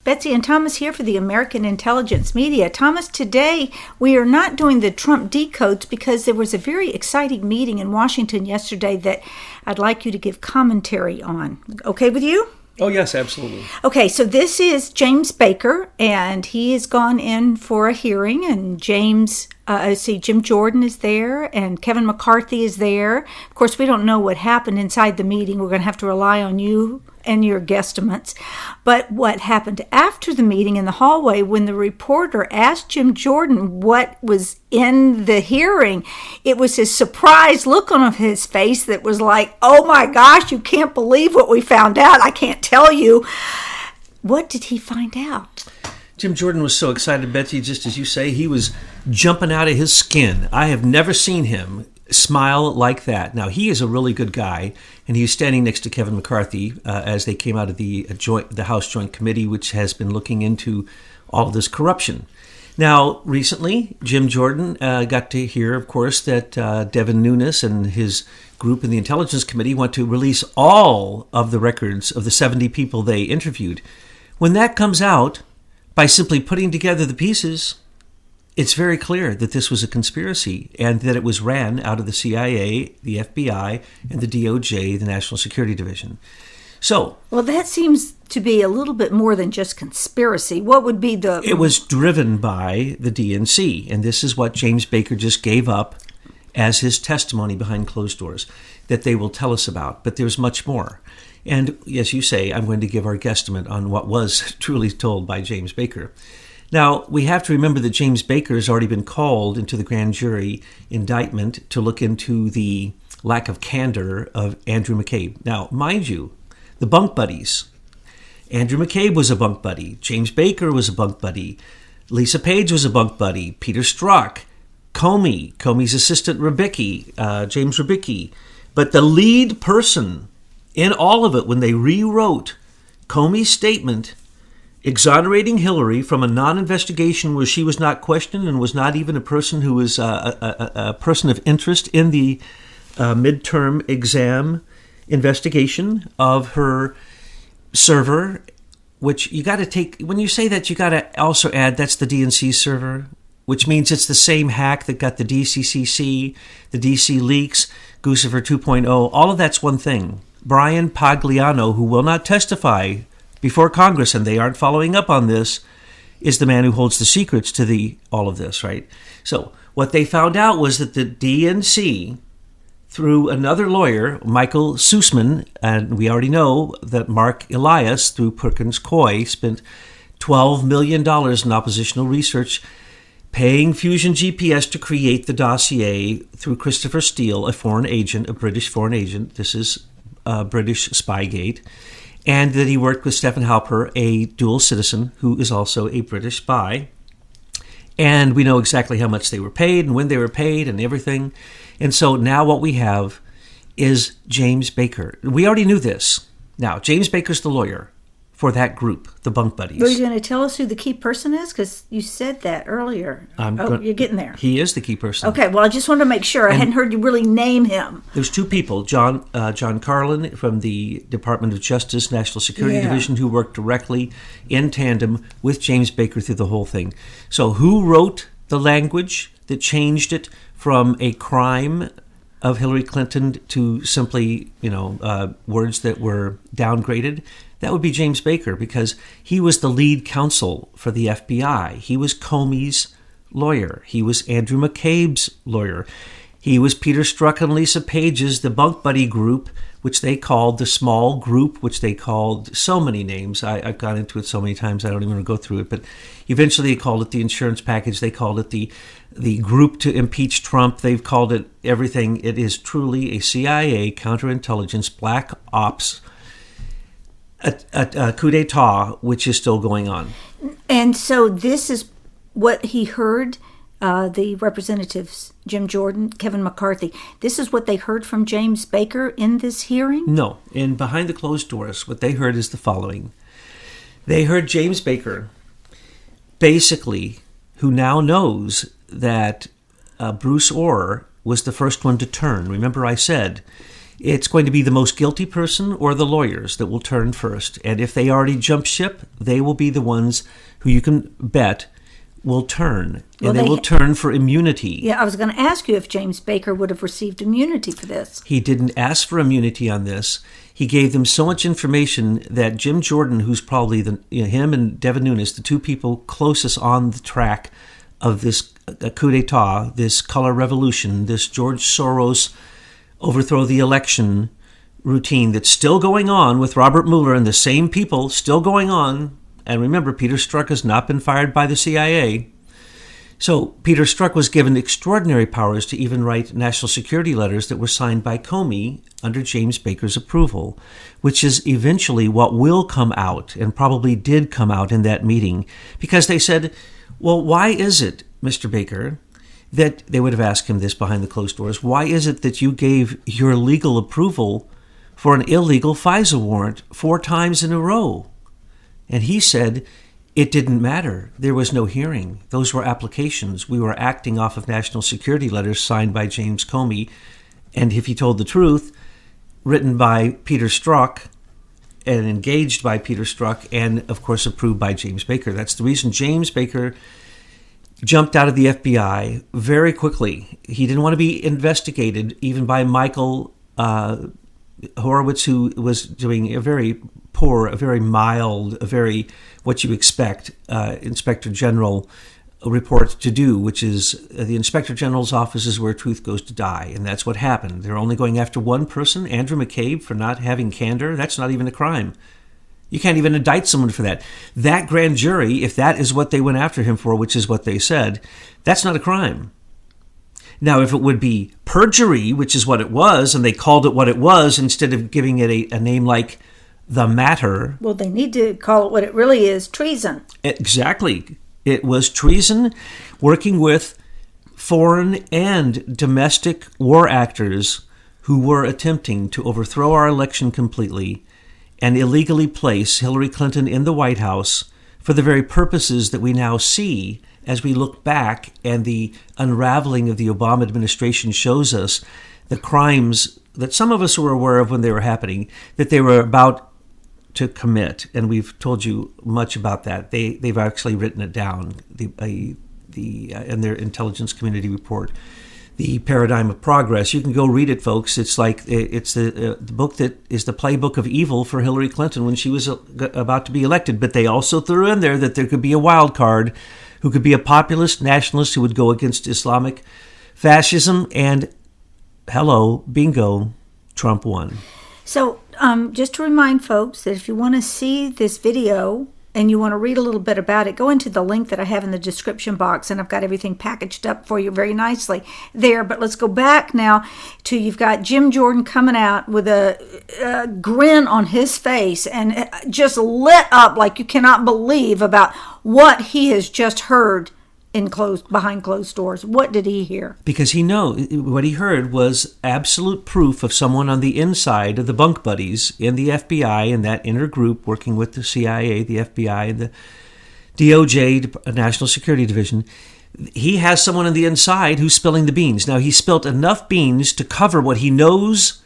Betsy and Thomas here for the American Intelligence Media. Thomas, today we are not doing the Trump decodes because there was a very exciting meeting in Washington yesterday that I'd like you to give commentary on. Okay with you? Oh, yes, absolutely. Okay, so this is James Baker, and he has gone in for a hearing, and Jim Jordan is there, and Kevin McCarthy is there. Of course, we don't know what happened inside the meeting. We're going to have to rely on you and your guesstimates. But what happened after the meeting in the hallway when the reporter asked Jim Jordan what was in the hearing, it was his surprised look on his face that was like, oh my gosh, you can't believe what we found out. I can't tell you. What did he find out? Jim Jordan was so excited, Betsy, just as you say, he was jumping out of his skin. I have never seen him smile like that. Now, he is a really good guy, and he was standing next to Kevin McCarthy as they came out of the House Joint Committee, which has been looking into all of this corruption. Now, recently, Jim Jordan got to hear, of course, that Devin Nunes and his group in the Intelligence Committee want to release all of the records of the 70 people they interviewed. When that comes out, by simply putting together the pieces, it's very clear that this was a conspiracy and that it was ran out of the CIA, the FBI, and the DOJ, the National Security Division. So, well, that seems to be a little bit more than just conspiracy. What would be the... It was driven by the DNC, and this is what James Baker just gave up as his testimony behind closed doors that they will tell us about. But there's much more. And as you say, I'm going to give our guesstimate on what was truly told by James Baker. Now, we have to remember that James Baker has already been called into the grand jury indictment to look into the lack of candor of Andrew McCabe. Now, mind you, the bunk buddies. Andrew McCabe was a bunk buddy. James Baker was a bunk buddy. Lisa Page was a bunk buddy. Peter Strzok. Comey's assistant James Rybicki. But the lead person in all of it, when they rewrote Comey's statement exonerating Hillary from a non-investigation where she was not questioned and was not even a person who was a person of interest in the midterm exam investigation of her server, which you got to take, when you say that, you got to also add that's the DNC server, which means it's the same hack that got the DCCC, the DC leaks, Guccifer 2.0, all of that's one thing. Brian Pagliano, who will not testify before Congress, and they aren't following up on this, is the man who holds the secrets to all of this, right? So what they found out was that the DNC, through another lawyer, Michael Sussman, and we already know that Mark Elias, through Perkins Coie, spent $12 million in oppositional research, paying Fusion GPS to create the dossier through Christopher Steele, a British foreign agent. This is British Spygate. And that he worked with Stephen Halper, a dual citizen who is also a British spy. And we know exactly how much they were paid and when they were paid and everything. And so now what we have is James Baker. We already knew this. Now, James Baker's the lawyer for that group, the bunk buddies. Were you going to tell us who the key person is? Because you said that earlier. You're getting there. He is the key person. Okay, well, I just wanted to make sure. I hadn't heard you really name him. There's two people, John Carlin from the Department of Justice National Security Division, who worked directly in tandem with James Baker through the whole thing. So who wrote the language that changed it from a crime of Hillary Clinton to simply, words that were downgraded? That would be James Baker, because he was the lead counsel for the FBI. He was Comey's lawyer. He was Andrew McCabe's lawyer. He was Peter Strzok and Lisa Page's, the bunk buddy group, which they called the small group, which they called so many names. I've gone into it so many times, I don't even want to go through it. But eventually they called it the insurance package. They called it the group to impeach Trump. They've called it everything. It is truly a CIA counterintelligence black ops a coup d'etat, which is still going on. And so this is what he heard, the representatives, Jim Jordan, Kevin McCarthy. This is what they heard from James Baker in this hearing? No. And behind the closed doors, what they heard is the following. They heard James Baker, basically, who now knows that Bruce Orr was the first one to turn. Remember I said it's going to be the most guilty person or the lawyers that will turn first. And if they already jump ship, they will be the ones who you can bet will turn. And they will turn for immunity. Yeah, I was going to ask you if James Baker would have received immunity for this. He didn't ask for immunity on this. He gave them so much information that Jim Jordan, who's probably him and Devin Nunes, the two people closest on the track of this coup d'etat, this color revolution, this George Soros overthrow the election routine that's still going on with Robert Mueller and the same people still going on. And remember, Peter Strzok has not been fired by the CIA. So Peter Strzok was given extraordinary powers to even write national security letters that were signed by Comey under James Baker's approval, which is eventually what will come out, and probably did come out in that meeting, because they said, well, why is it, Mr. Baker, that they would have asked him this behind the closed doors, why is it that you gave your legal approval for an illegal FISA warrant 4 times in a row? And he said, it didn't matter. There was no hearing. Those were applications. We were acting off of national security letters signed by James Comey, and if he told the truth, written by Peter Strzok and engaged by Peter Strzok, and of course approved by James Baker. That's the reason James Baker jumped out of the FBI very quickly. He didn't want to be investigated even by Michael Horowitz, who was doing a very poor, a very mild, a very what you expect Inspector General report to do, which is the Inspector General's office is where truth goes to die, and that's what happened. They're only going after one person, Andrew McCabe, for not having candor. That's not even a crime. You can't even indict someone for that. That grand jury, if that is what they went after him for, which is what they said, that's not a crime. Now, if it would be perjury, which is what it was, and they called it what it was instead of giving it a name like The Matter. Well, they need to call it what it really is, treason. Exactly. It was treason, working with foreign and domestic war actors who were attempting to overthrow our election completely and illegally place Hillary Clinton in the White House for the very purposes that we now see as we look back, and the unraveling of the Obama administration shows us the crimes that some of us were aware of when they were happening, that they were about to commit. And we've told you much about that. They've actually written it down in their intelligence community report, The Paradigm of Progress. You can go read it, folks. It's like it's the book that is the playbook of evil for Hillary Clinton when she was about to be elected. But they also threw in there that there could be a wild card who could be a populist nationalist who would go against Islamic fascism. And hello, bingo, Trump won. So just to remind folks that if you want to see this video and you want to read a little bit about it, go into the link that I have in the description box, and I've got everything packaged up for you very nicely there. But let's go back now to, you've got Jim Jordan coming out with a grin on his face and just lit up like you cannot believe about what he has just heard behind closed doors. What did he hear? Because what he heard was absolute proof of someone on the inside of the bunk buddies in the FBI, and that inner group working with the CIA, the FBI, and the DOJ, National Security Division. He has someone on the inside who's spilling the beans. Now, he spilled enough beans to cover what he knows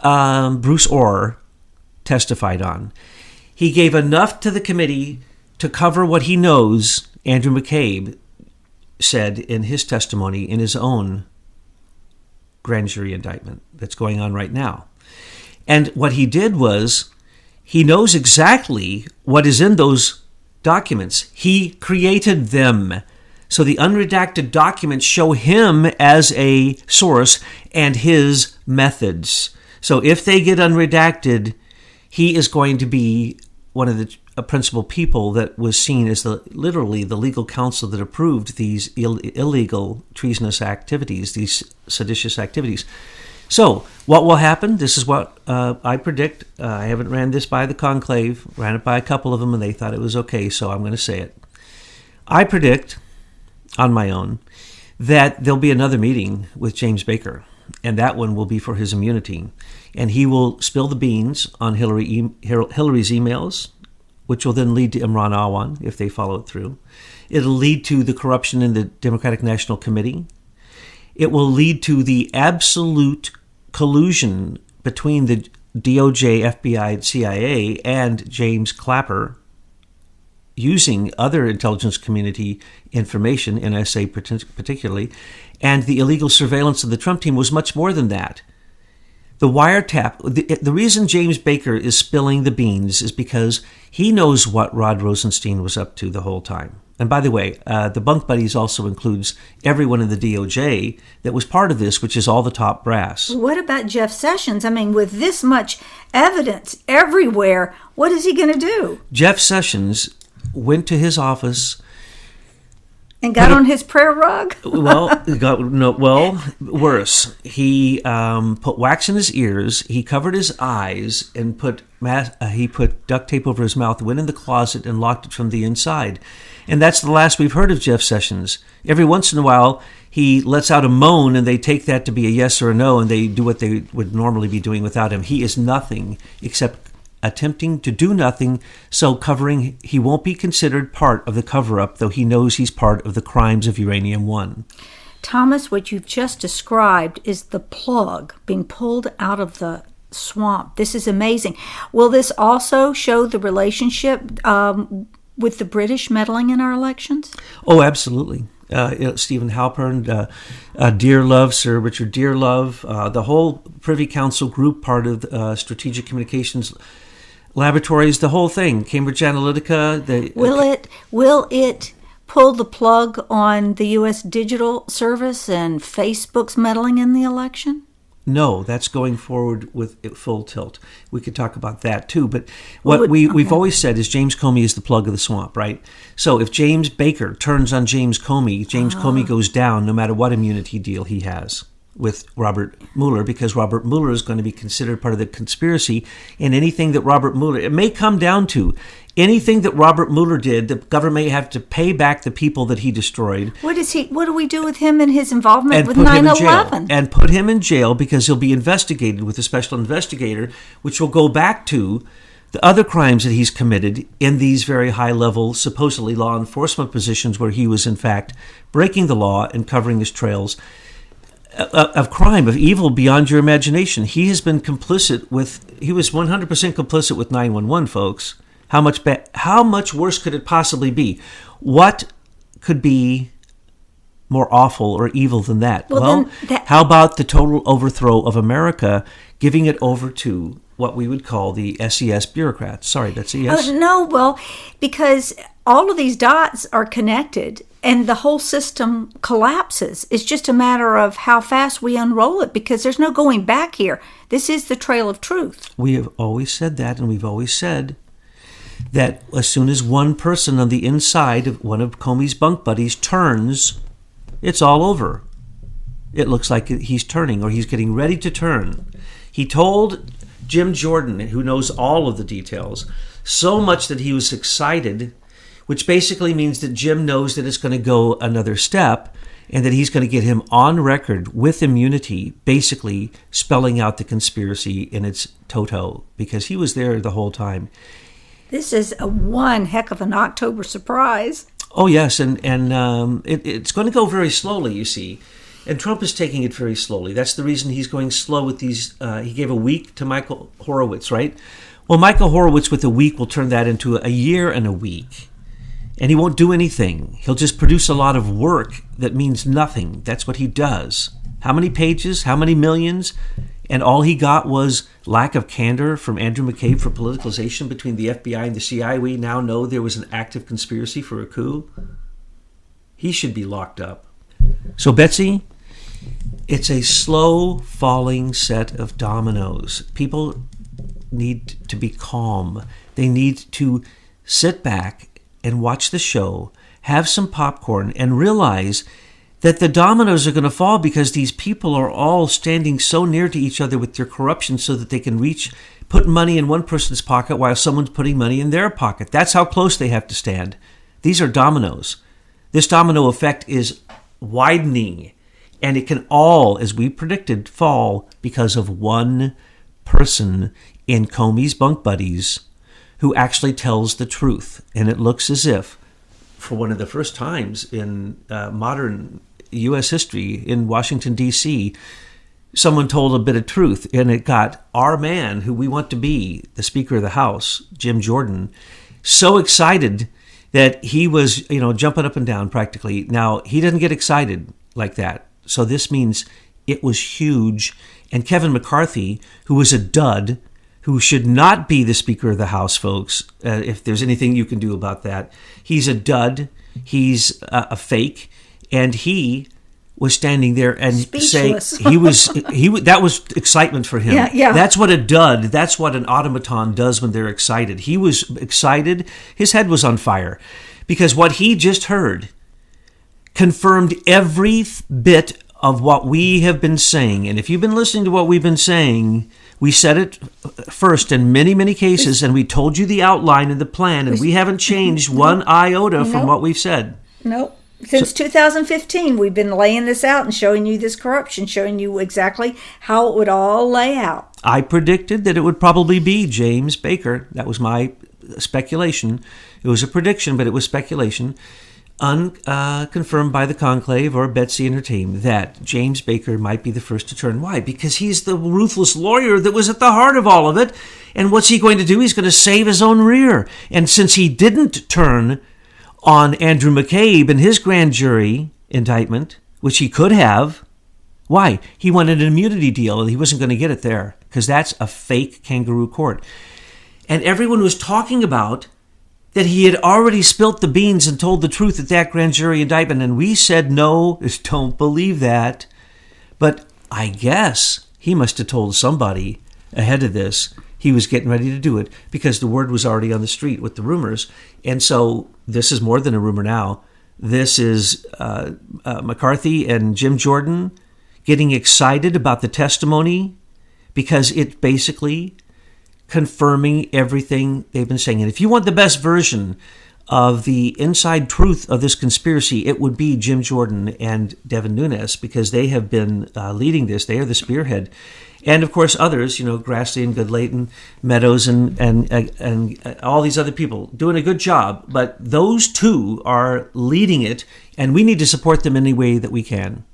Bruce Orr testified on. He gave enough to the committee to cover what he knows Andrew McCabe said in his testimony in his own grand jury indictment that's going on right now. And what he did was, he knows exactly what is in those documents. He created them. So the unredacted documents show him as a source and his methods. So if they get unredacted, he is going to be one of the principal people that was seen as literally the legal counsel that approved these illegal treasonous activities, these seditious activities. So what will happen? This is what I predict. I haven't ran this by the conclave, ran it by a couple of them, and they thought it was okay, so I'm going to say it. I predict, on my own, that there'll be another meeting with James Baker, and that one will be for his immunity. And he will spill the beans on Hillary's emails, which will then lead to Imran Awan if they follow it through. It'll lead to the corruption in the Democratic National Committee. It will lead to the absolute collusion between the DOJ, FBI, CIA, and James Clapper using other intelligence community information, NSA particularly, and the illegal surveillance of the Trump team was much more than that. The wiretap, the reason James Baker is spilling the beans is because he knows what Rod Rosenstein was up to the whole time. And by the way, the bunk buddies also includes everyone in the DOJ that was part of this, which is all the top brass. What about Jeff Sessions? I mean, with this much evidence everywhere, what is he going to do? Jeff Sessions went to his office and got on his prayer rug. Worse. He put wax in his ears. He covered his eyes and he put duct tape over his mouth. Went in the closet and locked it from the inside. And that's the last we've heard of Jeff Sessions. Every once in a while, he lets out a moan, and they take that to be a yes or a no, and they do what they would normally be doing without him. He is nothing except attempting to do nothing, so covering. He won't be considered part of the cover-up, though he knows he's part of the crimes of Uranium One. Thomas, what you've just described is the plug being pulled out of the swamp. This is amazing. Will this also show the relationship with the British meddling in our elections? Oh, absolutely. Stephen Halpern, Dearlove, Sir Richard Dearlove, the whole Privy Council group, part of Strategic Communications Laboratories, the whole thing, Cambridge Analytica. Will it pull the plug on the U.S. Digital Service and Facebook's meddling in the election? No, that's going forward with full tilt. We could talk about that too. But what we've always said is James Comey is the plug of the swamp, right? So if James Baker turns on James Comey goes down no matter what immunity deal he has with Robert Mueller, because Robert Mueller is going to be considered part of the conspiracy. And anything that Robert Mueller, it may come down to anything that Robert Mueller did, the government may have to pay back the people that he destroyed. What do we do with him and his involvement with 9/11? And put him in jail because he'll be investigated with a special investigator, which will go back to the other crimes that he's committed in these very high-level, supposedly law enforcement positions where he was, in fact, breaking the law and covering his trails of crime, of evil beyond your imagination. He has been he was 100% complicit with 9/11, folks. How much worse could it possibly be? What could be more awful or evil than that? How about the total overthrow of America, giving it over to what we would call the SES bureaucrats? Sorry, that's a yes? Because all of these dots are connected and the whole system collapses. It's just a matter of how fast we unroll it, because there's no going back here. This is the trail of truth. We have always said that, and we've always said that as soon as one person on the inside of one of Comey's bunk buddies turns, it's all over. It looks like he's turning, or he's getting ready to turn. He told Jim Jordan, who knows all of the details, so much that he was excited, which basically means that Jim knows that it's going to go another step and that he's going to get him on record with immunity, basically spelling out the conspiracy in its toto, because he was there the whole time. This is one heck of an October surprise. Oh, yes, and it's going to go very slowly, you see. And Trump is taking it very slowly. That's the reason he's going slow with these. He gave a week to Michael Horowitz, right? Well, Michael Horowitz with a week will turn that into a year and a week. And he won't do anything. He'll just produce a lot of work that means nothing. That's what he does. How many pages? How many millions? And all he got was lack of candor from Andrew McCabe for politicalization between the FBI and the CIA. We now know there was an active conspiracy for a coup. He should be locked up. So, Betsy, it's a slow falling set of dominoes. People need to be calm. They need to sit back and watch the show, have some popcorn, and realize that the dominoes are going to fall because these people are all standing so near to each other with their corruption so that they can put money in one person's pocket while someone's putting money in their pocket. That's how close they have to stand. These are dominoes. This domino effect is widening, and it can all, as we predicted, fall because of one person in Comey's bunk buddies who actually tells the truth. And it looks as if, for one of the first times in modern U.S. history, in Washington, D.C., someone told a bit of truth, and it got our man, who we want to be the Speaker of the House, Jim Jordan, so excited that he was, jumping up and down practically. Now, he didn't get excited like that. So this means it was huge. And Kevin McCarthy, who was a dud, who should not be the Speaker of the House, folks, if there's anything you can do about that, he's a dud, he's a fake, and he was standing there and Speechless. saying that was excitement for him. Yeah. That's what a dud, that's what an automaton does when they're excited. He was excited. His head was on fire because what he just heard confirmed every bit of what we have been saying. And if you've been listening to what we've been saying, we said it first in many, many cases, and we told you the outline and the plan, and we haven't changed one iota from what we've said. Nope. Since 2015, we've been laying this out and showing you this corruption, showing you exactly how it would all lay out. I predicted that it would probably be James Baker. That was my speculation. It was a prediction, but it was speculation, unconfirmed by the conclave or Betsy and her team, that James Baker might be the first to turn. Why? Because he's the ruthless lawyer that was at the heart of all of it. And what's he going to do? He's going to save his own rear. And since he didn't turn on Andrew McCabe and his grand jury indictment, which he could have. Why? He wanted an immunity deal, and he wasn't going to get it there because that's a fake kangaroo court. And everyone was talking about that he had already spilt the beans and told the truth at that grand jury indictment, and we said, no, don't believe that. But I guess he must have told somebody ahead of this he was getting ready to do it because the word was already on the street with the rumors. And so this is more than a rumor now. This is McCarthy and Jim Jordan getting excited about the testimony because it basically confirming everything they've been saying. And if you want the best version of the inside truth of this conspiracy, it would be Jim Jordan and Devin Nunes because they have been leading this. They are the spearhead. And, of course, others, Grassley and Goodlayton, Meadows and all these other people doing a good job. But those two are leading it, and we need to support them any way that we can.